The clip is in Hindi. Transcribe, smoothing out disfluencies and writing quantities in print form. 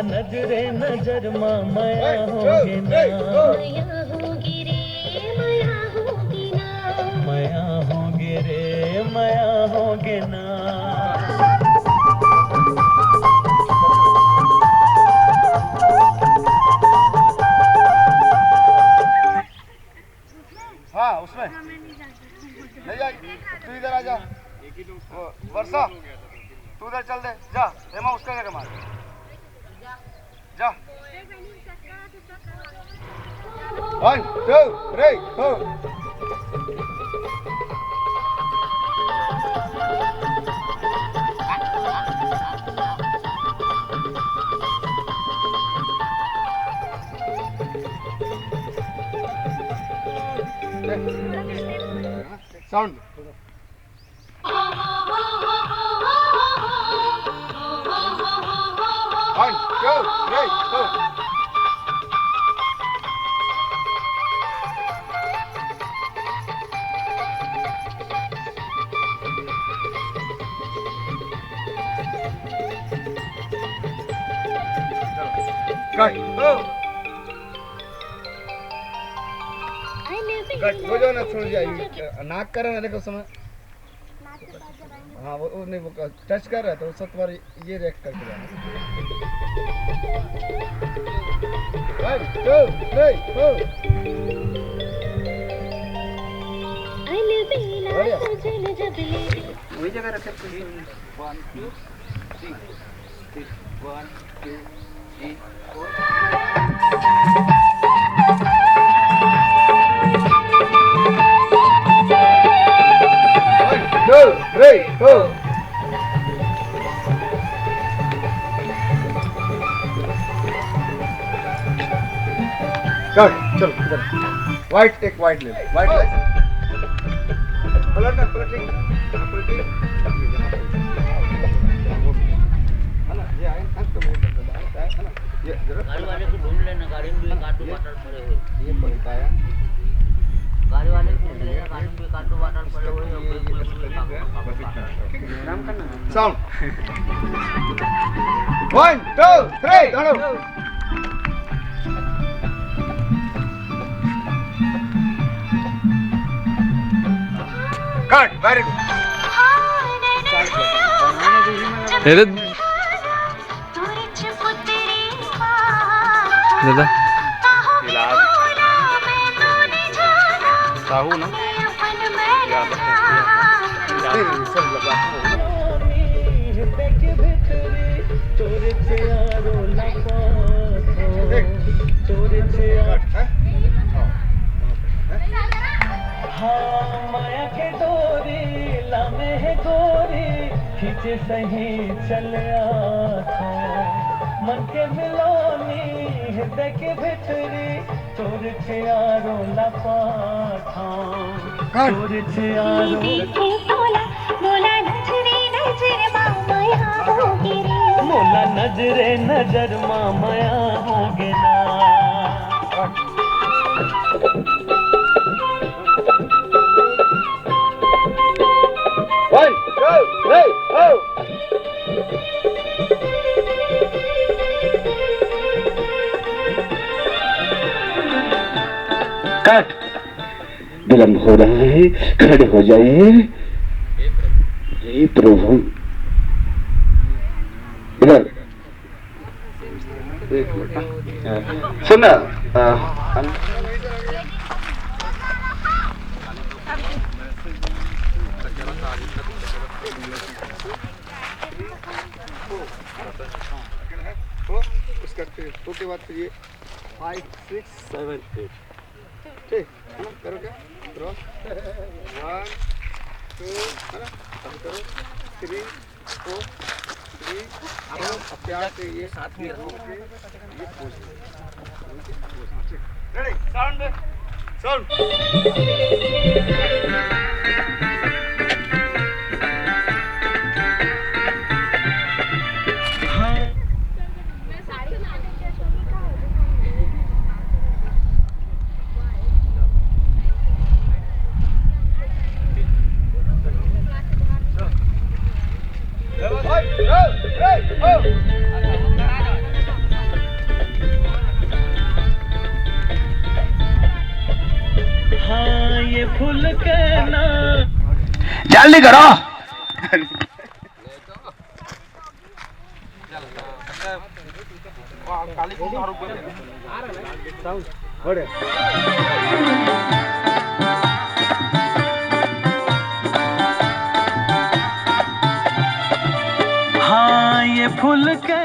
नजरे नजर माया होगे ना माया होगी रे माया होगी ना माया होगे रे माया होगे ना हाँ उसमें नहीं जा तू इधर आ जा वर्षा तू उधर चल दे जा हेमा उसका जगह मार जा 1 2 3 4 साउंड 1 2 3 4 कट वो जो ना छोड़ जाइए नाक कर रहा है देखो समय हाँ वो नहीं वो टच कर रहा है तो सब बार ये रिएक्ट करके जाना 1 2 3 4 वही जगह रखे 1 2 3 1 2 3 4 2 3 4 चल इधर व्हाइट एक व्हाइट ले व्हाइट ले पलट पलट है ना ये आए तक तो है ना ये गाड़ी वाले को ढूंढ लेना गाड़ी में भी काटो वाटर पड़े हुए ये पलटा है गाड़ी वाले को ढूंढ लेना गाड़ी में काटो वाटर पड़े हुए नाम करना साउंड 1 2 3 दौड़ो कट वेरी गुड दादा साहू ना माया के डोरी लामे है गोरी खींचे सही चलिया मन के मिलोनी हृदय के भितरी चोर यारो लपा चोर यारो मोला नजरे नजर माया होगे ना कट विलम्ब हो रहा है खड़े हो जाइए हे प्रभु इधर एक मिनट सुना उसके बाद फिर ये 5 6 7 8 ठीक है ना करो क्या क्रॉस 1 2 है ना अब करो 3 4 3 अब प्यार से ये साथ में रोक के ये पोज रेडी साउंड हाँ ये फूल के ना जल्दी करो। हाँ ये फूल के